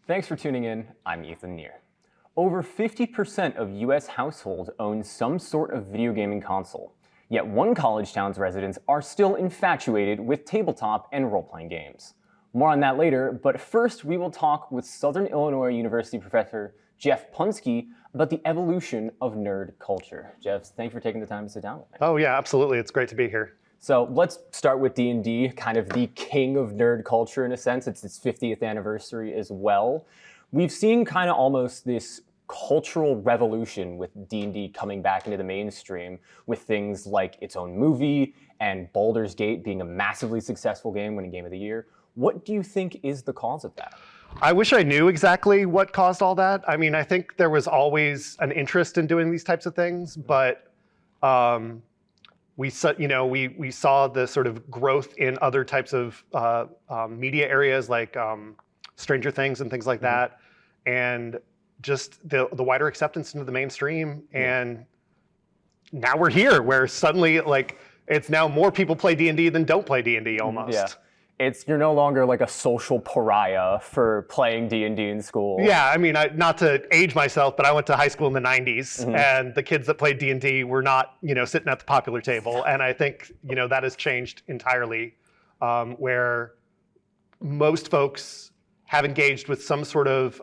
Thanks for tuning in. I'm Ethan Neer. Over 50% of US households own some sort of video gaming console, yet one college town's residents are still infatuated with tabletop and role-playing games. More on that later, but first we will talk with Southern Illinois University professor Jeff Punske about the evolution of nerd culture. Jeff, thanks for taking the time to sit down with me. Oh yeah, absolutely. It's great to be here. So let's start with D&D, kind of the king of nerd culture in a sense. It's its 50th anniversary as well. We've seen kind of almost this cultural revolution with D&D coming back into the mainstream with things like its own movie and Baldur's Gate being a massively successful game, winning Game of the Year. What do you think is the cause of that? I wish I knew exactly what caused all that. I mean, I think there was always an interest in doing these types of things, but we saw the sort of growth in other types of media areas like Stranger Things and things like that, and just the wider acceptance into the mainstream. And now we're here, where suddenly it's now more people play D&D than don't play D&D almost. Yeah. You're no longer like a social pariah for playing D&D in school. Yeah, I mean, not to age myself, but I went to high school in the 90s, and the kids that played D&D were not, sitting at the popular table. And I think, that has changed entirely, where most folks have engaged with some sort of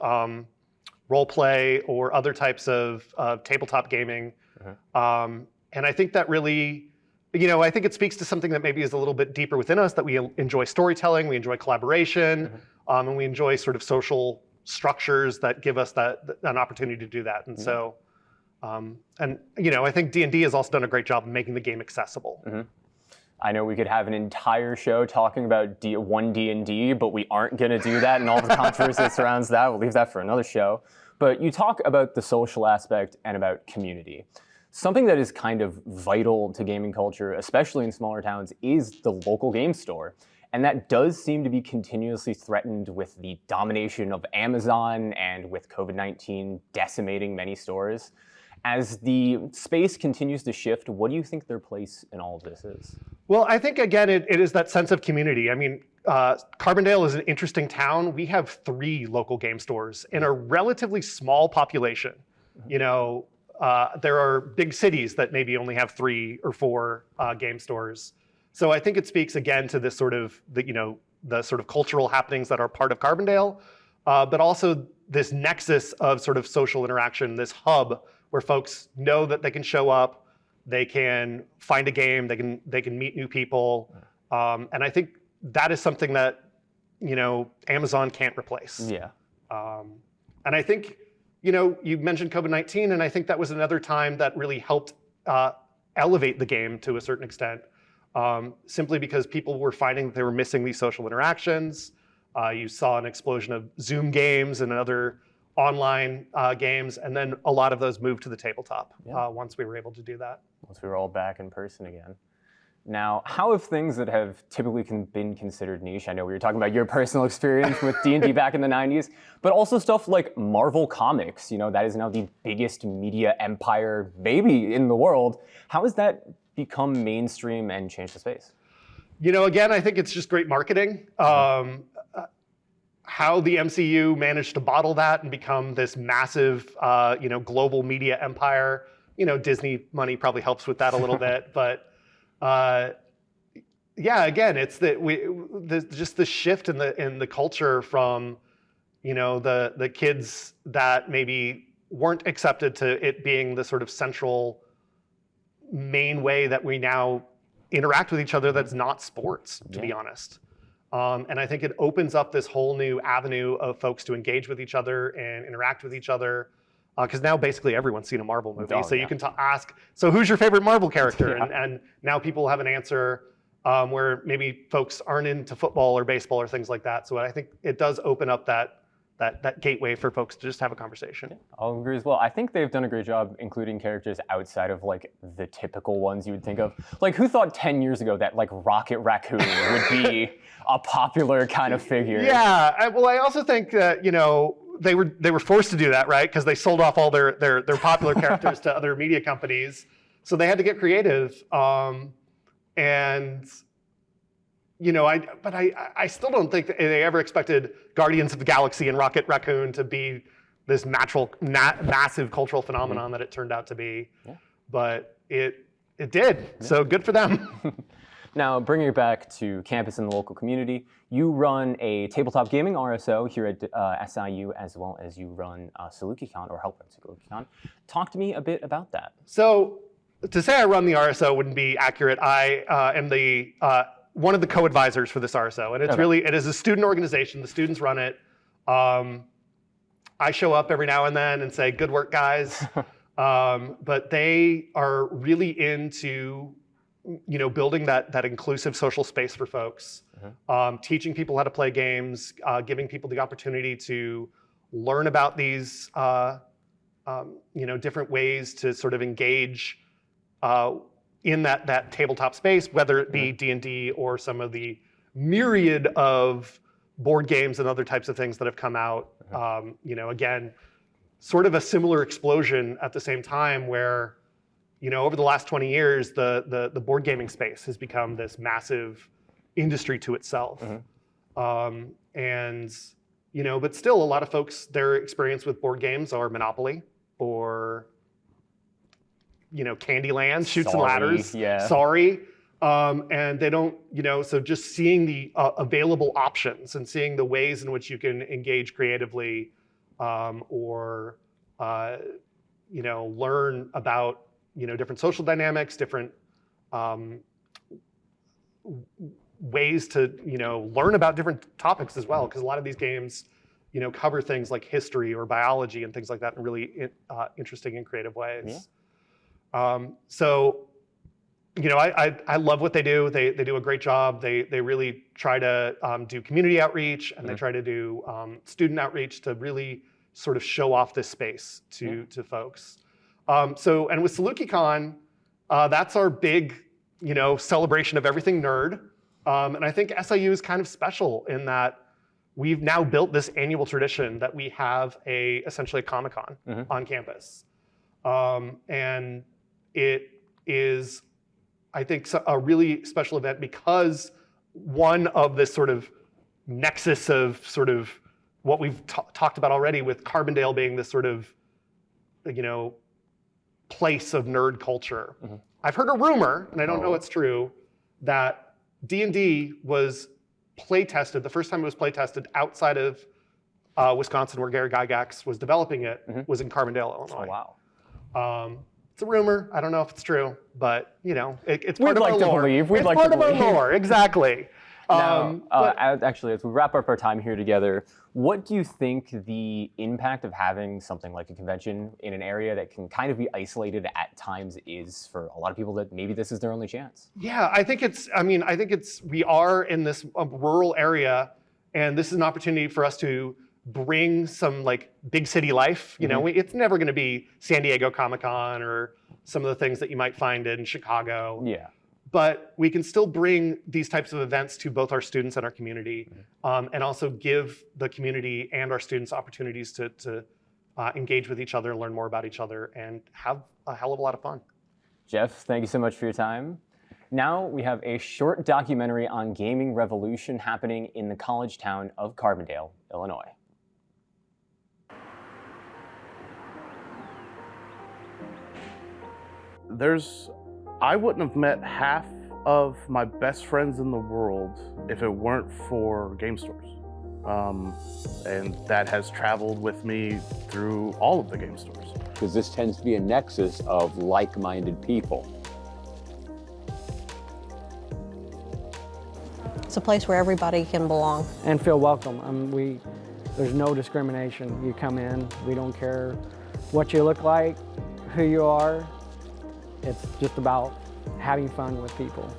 role play or other types of tabletop gaming. And I think that really, I think it speaks to something that maybe is a little bit deeper within us, that we enjoy storytelling, we enjoy collaboration, and we enjoy sort of social structures that give us an opportunity to do that. And so, I think D&D has also done a great job of making the game accessible. I know we could have an entire show talking about one D&D, but we aren't going to do that and all the controversy that surrounds that. We'll leave that for another show. But you talk about the social aspect and about community. Something that is kind of vital to gaming culture, especially in smaller towns, is the local game store. And that does seem to be continuously threatened with the domination of Amazon and with COVID-19 decimating many stores. As the space continues to shift, what do you think their place in all of this is? Well, I think, again, it is that sense of community. I mean, Carbondale is an interesting town. We have 3 local game stores in a relatively small population. There are big cities that maybe only have 3 or 4 game stores. So I think it speaks again to this sort of the sort of cultural happenings that are part of Carbondale, but also this nexus of sort of social interaction, this hub where folks know that they can show up, they can find a game, they can meet new people, and I think that is something that Amazon can't replace. Yeah. And I think. You mentioned COVID-19, and I think that was another time that really helped elevate the game to a certain extent, simply because people were finding that they were missing these social interactions. You saw an explosion of Zoom games and other online games, and then a lot of those moved to the tabletop once we were able to do that. Once we were all back in person again. Now, how have things that have typically been considered niche, I know we were talking about your personal experience with D&D back in the 90s, but also stuff like Marvel Comics, that is now the biggest media empire maybe in the world. How has that become mainstream and changed the space? Again, I think it's just great marketing. How the MCU managed to bottle that and become this massive, global media empire. Disney money probably helps with that a little bit, but again, it's just the shift in the culture from, the kids that maybe weren't accepted to it being the sort of central main way that we now interact with each other that's not sports, to be honest. And I think it opens up this whole new avenue of folks to engage with each other and interact with each other. Because now basically everyone's seen a Marvel movie, you can ask, so who's your favorite Marvel character? And now people have an answer where maybe folks aren't into football or baseball or things like that. So I think it does open up that gateway for folks to just have a conversation. Yeah, I'll agree as well. I think they've done a great job including characters outside of the typical ones you would think of. Who thought 10 years ago that Rocket Raccoon would be a popular kind of figure? Yeah, I also think that, they were forced to do that, right? Because they sold off all their popular characters to other media companies, so they had to get creative. And I still don't think that they ever expected Guardians of the Galaxy and Rocket Raccoon to be this massive cultural phenomenon that it turned out to be. Yeah. But it did. Yeah. So good for them. Now, bringing it back to campus and the local community, you run a tabletop gaming RSO here at SIU, as well as you run SalukiCon, or help run SalukiCon. Talk to me a bit about that. So, to say I run the RSO wouldn't be accurate. I am the one of the co-advisors for this RSO, and it's it is a student organization. The students run it. I show up every now and then and say, "Good work, guys," but they are really into building that inclusive social space for folks, teaching people how to play games, giving people the opportunity to learn about these, different ways to sort of engage in that tabletop space, whether it be D&D or some of the myriad of board games and other types of things that have come out. Again, sort of a similar explosion at the same time where over the last 20 years, the board gaming space has become this massive industry to itself. But still a lot of folks, their experience with board games are Monopoly or, Candyland, Chutes and Ladders, Sorry. And they don't, so just seeing the available options and seeing the ways in which you can engage creatively or, learn about different social dynamics, different ways to, learn about different topics as well. Because a lot of these games, cover things like history or biology and things like that in really interesting and creative ways. Yeah. I love what they do. They do a great job. They really try to do community outreach, and they try to do student outreach to really sort of show off this space to folks. And with SalukiCon, that's our big, celebration of everything nerd. And I think SIU is kind of special in that we've now built this annual tradition that we have essentially a Comic-Con on campus. And it is, I think, a really special event because one of this sort of nexus of sort of what we've talked about already with Carbondale being this sort of, place of nerd culture. I've heard a rumor, and I don't know it's true, that D&D was play tested, the first time it was play tested outside of Wisconsin, where Gary Gygax was developing it, was in Carbondale, Illinois. Oh, wow. It's a rumor. I don't know if it's true, but it's part of our lore. We'd like to believe. It's part of our lore, exactly. Now, actually, as we wrap up our time here together, what do you think the impact of having something like a convention in an area that can kind of be isolated at times is for a lot of people that maybe this is their only chance? Yeah, I think we are in this rural area, and this is an opportunity for us to bring some like big city life. It's never going to be San Diego Comic-Con or some of the things that you might find in Chicago. Yeah. But we can still bring these types of events to both our students and our community, and also give the community and our students opportunities to engage with each other, learn more about each other, and have a hell of a lot of fun. Jeff, thank you so much for your time. Now we have a short documentary on gaming revolution happening in the college town of Carbondale, Illinois. I wouldn't have met half of my best friends in the world if it weren't for game stores. And that has traveled with me through all of the game stores. Because this tends to be a nexus of like-minded people. It's a place where everybody can belong. And feel welcome. There's no discrimination. You come in, we don't care what you look like, who you are. It's just about having fun with people.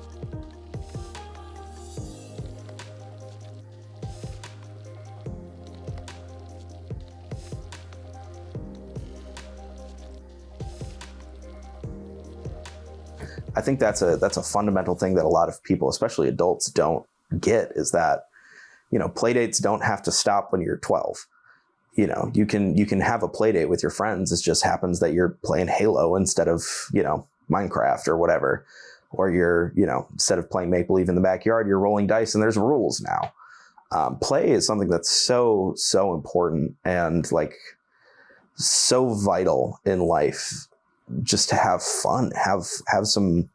I think that's a fundamental thing that a lot of people, especially adults, don't get, is that, play dates don't have to stop when you're 12. You can have a play date with your friends. It just happens that you're playing Halo instead of, Minecraft or whatever. or you're, instead of playing Maple Leaf in the backyard, you're rolling dice and there's rules now. Play is something that's so important and like so vital in life, just to have fun, have some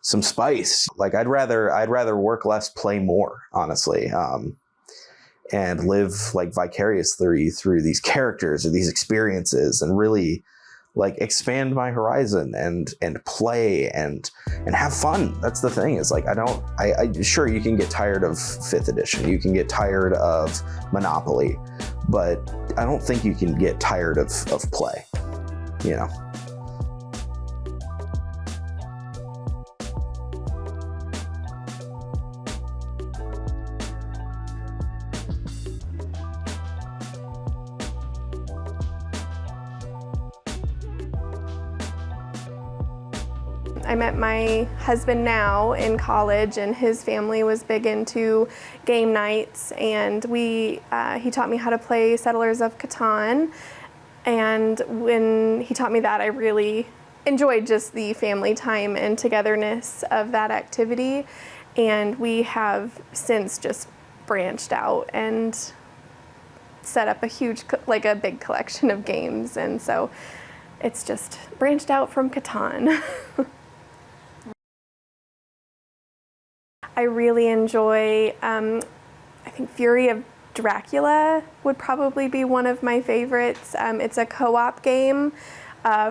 spice. Like I'd rather work less, play more, honestly. And live like vicariously through these characters or these experiences, and really like expand my horizon and play and have fun. That's the thing, is like sure, you can get tired of 5th edition, you can get tired of Monopoly, but I don't think you can get tired of play, I met my husband now in college, and his family was big into game nights, and he taught me how to play Settlers of Catan. And when he taught me that, I really enjoyed just the family time and togetherness of that activity. And we have since just branched out and set up a big collection of games. And so it's just branched out from Catan. I really enjoy, I think Fury of Dracula would probably be one of my favorites. It's a co-op game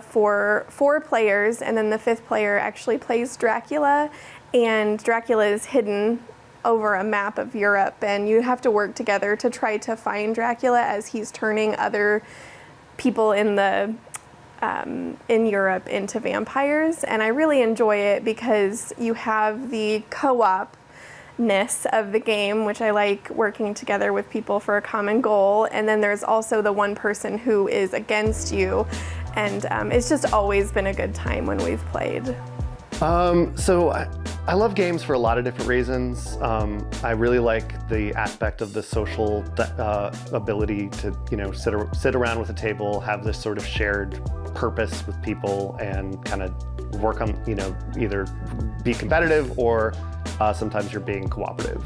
for 4 players, and then the 5th player actually plays Dracula, and Dracula is hidden over a map of Europe, and you have to work together to try to find Dracula as he's turning other people in Europe into vampires. And I really enjoy it because you have the co-op-ness of the game, which I like, working together with people for a common goal. And then there's also the one person who is against you. And it's just always been a good time when we've played. So I love games for a lot of different reasons. I really like the aspect of the social ability to, sit around with a table, have this sort of shared purpose with people, and kind of work on, either be competitive or sometimes you're being cooperative.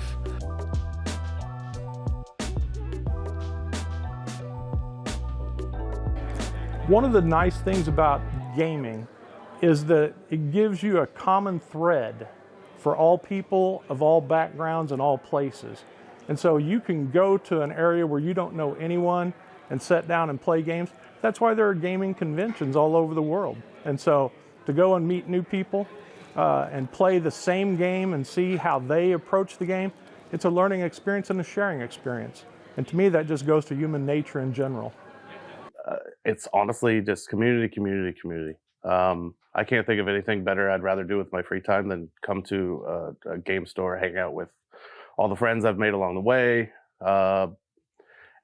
One of the nice things about gaming is that it gives you a common thread for all people of all backgrounds and all places. And so you can go to an area where you don't know anyone and sit down and play games. That's why there are gaming conventions all over the world. And so to go and meet new people and play the same game and see how they approach the game, it's a learning experience and a sharing experience. And to me, that just goes to human nature in general. It's honestly just community. I can't think of anything better I'd rather do with my free time than come to a game store, hang out with all the friends I've made along the way,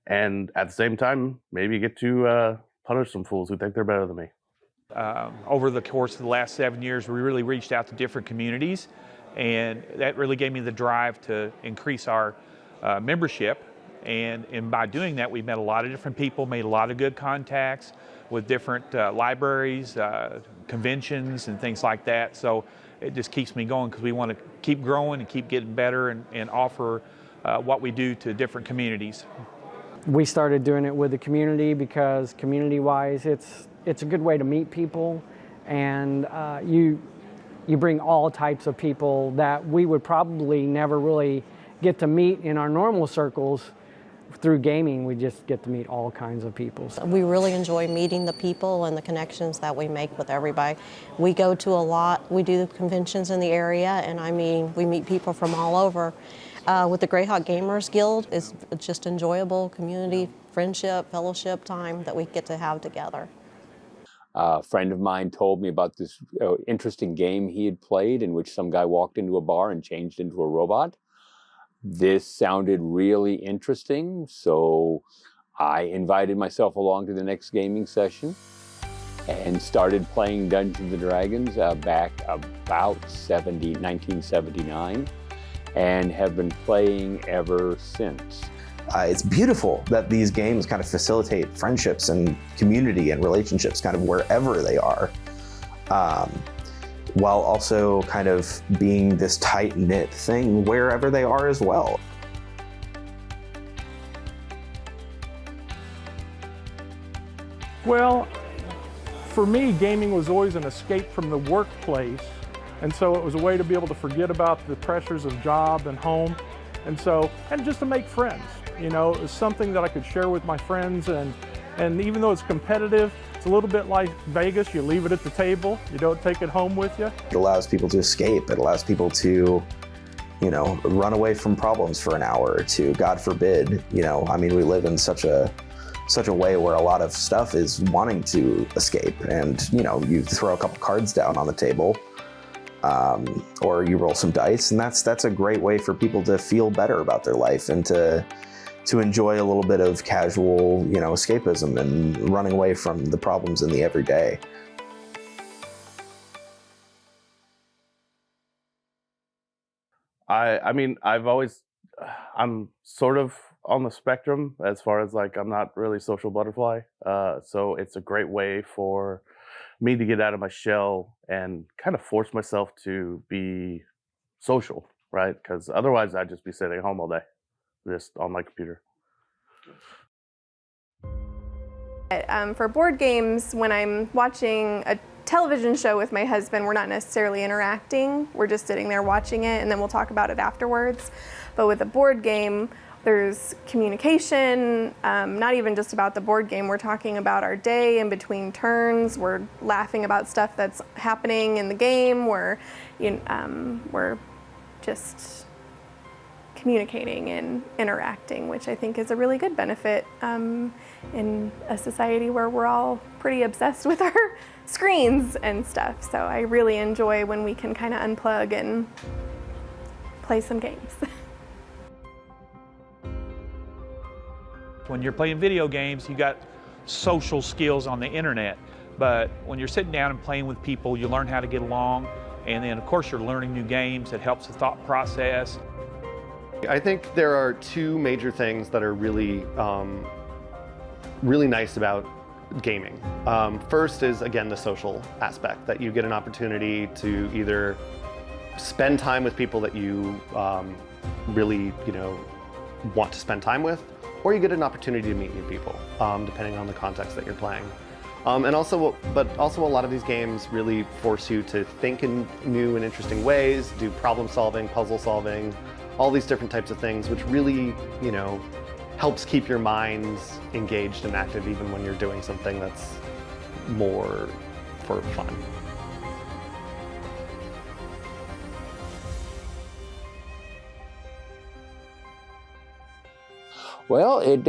and at the same time, maybe get to punish some fools who think they're better than me. Over the course of the last 7 years, we really reached out to different communities, and that really gave me the drive to increase our membership. And by doing that, we met a lot of different people, made a lot of good contacts with different libraries, conventions, and things like that. So it just keeps me going because we want to keep growing and keep getting better and offer what we do to different communities. We started doing it with the community because community-wise, it's a good way to meet people, and you bring all types of people that we would probably never really get to meet in our normal circles. Through gaming, we just get to meet all kinds of people. We really enjoy meeting the people and the connections that we make with everybody. We go to a lot, we do conventions in the area, and I mean, we meet people from all over. With the Greyhawk Gamers Guild, it's just enjoyable community, friendship, fellowship time that we get to have together. A friend of mine told me about this interesting game he had played in which some guy walked into a bar and changed into a robot. This sounded really interesting, so I invited myself along to the next gaming session and started playing Dungeons & Dragons back about 1979, and have been playing ever since. It's beautiful that these games kind of facilitate friendships and community and relationships kind of wherever they are. while also kind of being this tight-knit thing wherever they are as well. Well, for me, gaming was always an escape from the workplace. And so it was a way to be able to forget about the pressures of job and home. And just to make friends. You know, it was something that I could share with my friends, and even though it's competitive, it's a little bit like Vegas. You leave it at the table, you don't take it home with you. It allows people to escape. It allows people to, you know, run away from problems for an hour or two, God forbid. You know, I mean, we live in such a way where a lot of stuff is wanting to escape, and, you know, you throw a couple cards down on the table, or you roll some dice, and that's a great way for people to feel better about their life and to enjoy a little bit of casual, you know, escapism and running away from the problems in the everyday. I mean, I'm sort of on the spectrum as far as, like, I'm not really social butterfly. So it's a great way for me to get out of my shell and kind of force myself to be social, right? Because otherwise I'd just be sitting at home all day, just on my computer. For board games, when I'm watching a television show with my husband, we're not necessarily interacting. We're just sitting there watching it, and then we'll talk about it afterwards. But with a board game, there's communication, not even just about the board game. We're talking about our day in between turns. We're laughing about stuff that's happening in the game. We're just communicating and interacting, which I think is a really good benefit in a society where we're all pretty obsessed with our screens and stuff. So I really enjoy when we can kind of unplug and play some games. When you're playing video games, you got social skills on the internet, but when you're sitting down and playing with people, you learn how to get along, and then of course you're learning new games. It helps the thought process. I think there are two major things that are really nice about gaming. First is, again, the social aspect, that you get an opportunity to either spend time with people that you really, you know, want to spend time with, or you get an opportunity to meet new people, depending on the context that you're playing. But also a lot of these games really force you to think in new and interesting ways, do problem solving, puzzle solving, all these different types of things, which really, you know, helps keep your minds engaged and active even when you're doing something that's more for fun. Well, it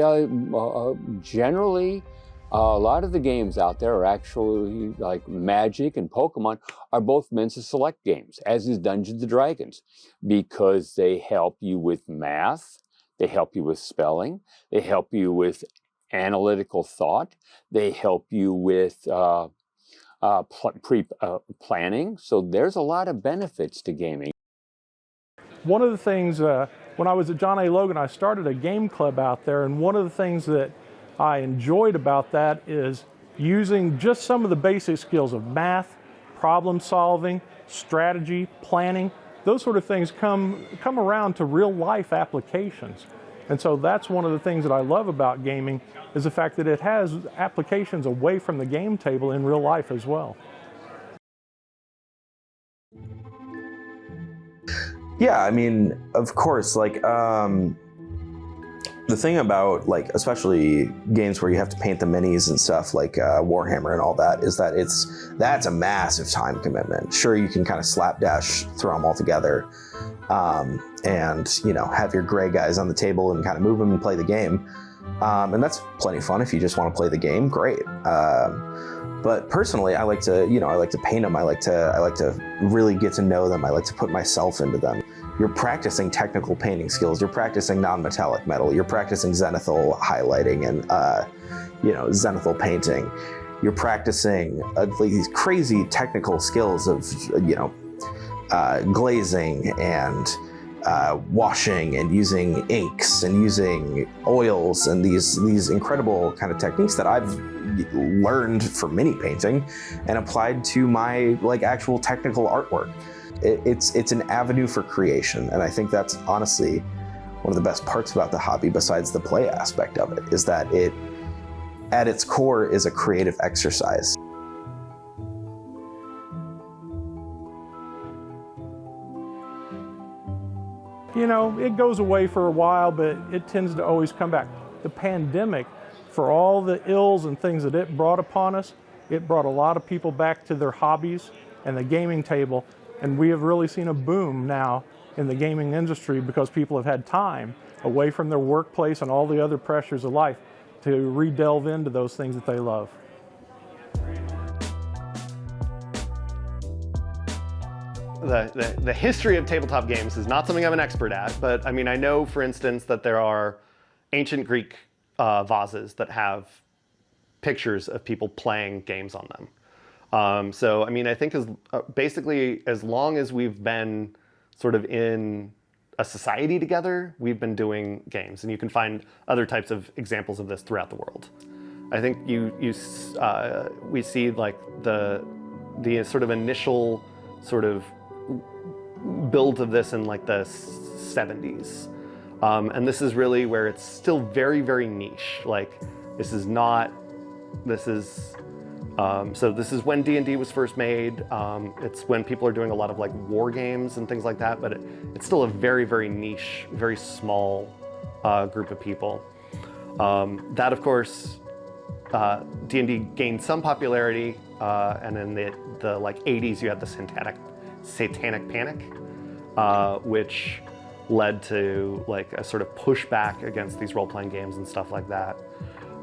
generally, a lot of the games out there are actually, like Magic and Pokemon, are both meant to select games, as is Dungeons and Dragons, because they help you with math, they help you with spelling, they help you with analytical thought, they help you with planning. So there's a lot of benefits to gaming. One of the things, when I was at John A. Logan, I started a game club out there, and one of the things that I enjoyed about that is using just some of the basic skills of math, problem solving, strategy, planning. Those sort of things come around to real life applications. And so that's one of the things that I love about gaming, is the fact that it has applications away from the game table in real life as well. Yeah, I mean, of course, like, the thing about, like, especially games where you have to paint the minis and stuff, like Warhammer and all that, is that that's a massive time commitment. Sure, you can kind of slapdash throw them all together, and, you know, have your gray guys on the table and kind of move them and play the game. And that's plenty of fun if you just want to play the game, great. But personally, I like to paint them. I like to really get to know them. I like to put myself into them. You're practicing technical painting skills. You're practicing non-metallic metal. You're practicing zenithal highlighting and, zenithal painting. You're practicing these crazy technical skills of, glazing and washing and using inks and using oils and these incredible kind of techniques that I've learned from mini painting and applied to my like actual technical artwork. It's an avenue for creation, and I think that's honestly one of the best parts about the hobby, besides the play aspect of it, is that it, at its core, is a creative exercise. You know, it goes away for a while, but it tends to always come back. The pandemic, for all the ills and things that it brought upon us, it brought a lot of people back to their hobbies and the gaming table, and we have really seen a boom now in the gaming industry because people have had time away from their workplace and all the other pressures of life to re-delve into those things that they love. The history of tabletop games is not something I'm an expert at, but I mean, I know, for instance, that there are ancient Greek vases that have pictures of people playing games on them. So, I mean, I think basically as long as we've been sort of in a society together, we've been doing games, and you can find other types of examples of this throughout the world. I think we see like the sort of initial sort of build of this in like the 70s. And this is really where it's still very, very niche. Like so this is when D&D was first made. It's when people are doing a lot of like war games and things like that, but it's still a very, very niche, very small group of people. That of course, D&D gained some popularity, and in the like 80s you had the Satanic Panic, which led to like a sort of pushback against these role-playing games and stuff like that.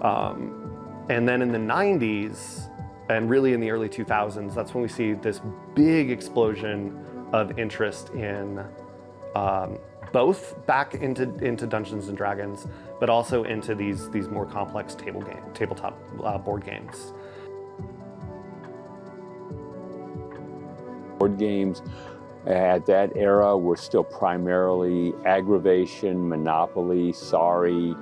And then in the 90s, and really in the early 2000s, that's when we see this big explosion of interest in both back into Dungeons and Dragons, but also into these more complex tabletop board games. Board games at that era were still primarily aggravation, Monopoly, Sorry,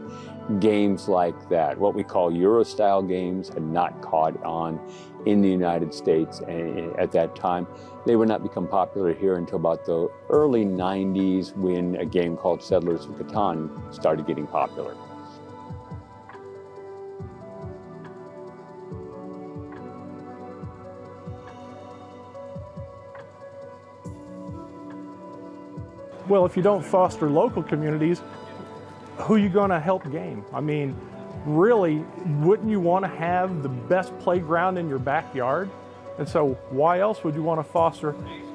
games like that. What we call Euro-style games had not caught on in the United States at that time. They would not become popular here until about the early 90s, when a game called Settlers of Catan started getting popular. Well, if you don't foster local communities, who are you going to help game? I mean, really, wouldn't you want to have the best playground in your backyard? And so why else would you want to foster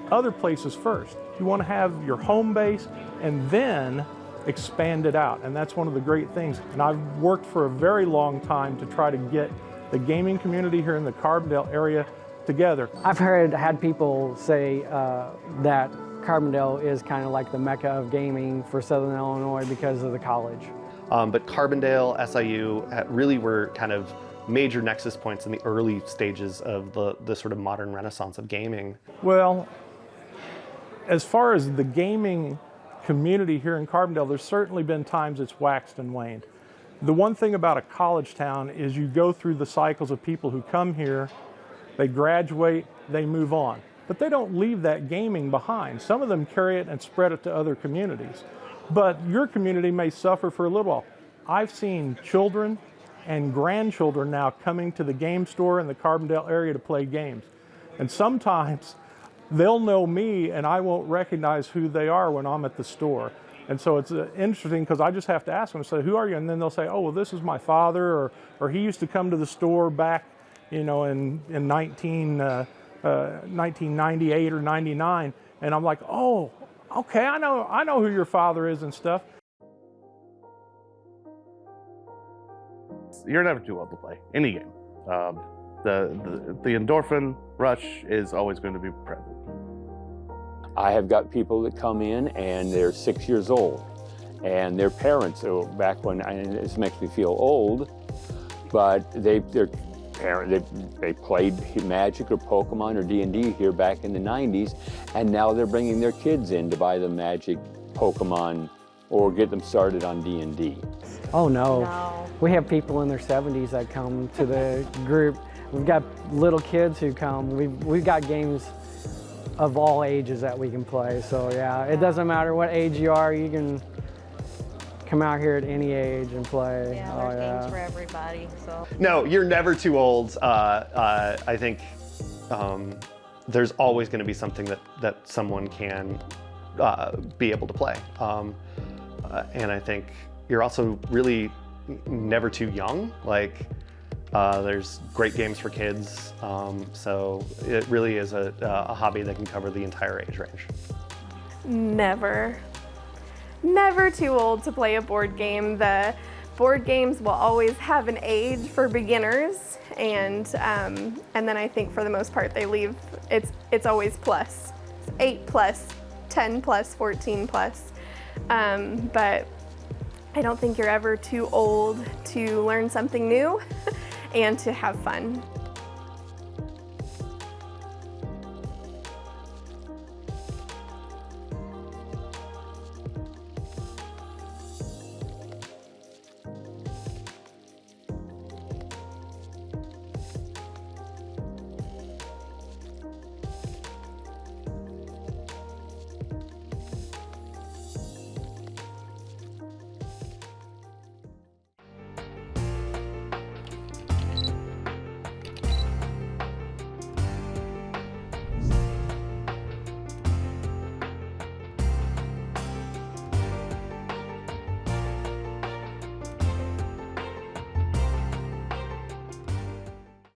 other places first? You want to have your home base and then expand it out. And that's one of the great things. And I've worked for a very long time to try to get the gaming community here in the Carbondale area together. I've had people say that Carbondale is kind of like the mecca of gaming for Southern Illinois because of the college. But Carbondale, SIU really were kind of major nexus points in the early stages of the sort of modern renaissance of gaming. Well, as far as the gaming community here in Carbondale, there's certainly been times it's waxed and waned. The one thing about a college town is you go through the cycles of people who come here, they graduate, they move on. But they don't leave that gaming behind. Some of them carry it and spread it to other communities. But your community may suffer for a little while. I've seen children and grandchildren now coming to the game store in the Carbondale area to play games. And sometimes they'll know me and I won't recognize who they are when I'm at the store. And so it's interesting because I just have to ask them, say, who are you? And then they'll say, oh, well, this is my father, or he used to come to the store back, in 1998 or 99, and I'm like, oh, okay, I know who your father is and stuff. You're never too old to play any game. The endorphin rush is always going to be present. I have got people that come in and they're 6 years old, and their parents, back when, this makes me feel old, but they played Magic or Pokemon or D&D here back in the 90s, and now they're bringing their kids in to buy the Magic, Pokemon, or get them started on D&D. Oh no. No. We have people in their 70s that come to the group. We've got little kids who come. We've got games of all ages that we can play. So yeah, it doesn't matter what age you are, you can come out here at any age and play. Yeah, there's games for everybody. So. No, you're never too old. I think there's always going to be something that someone can be able to play. And I think you're also really never too young. Like, there's great games for kids. So it really is a hobby that can cover the entire age range. Never too old to play a board game. The board games will always have an age for beginners, and then I think for the most part they leave, it's always plus, 8 plus, 10 plus, 14 plus. But I don't think you're ever too old to learn something new and to have fun.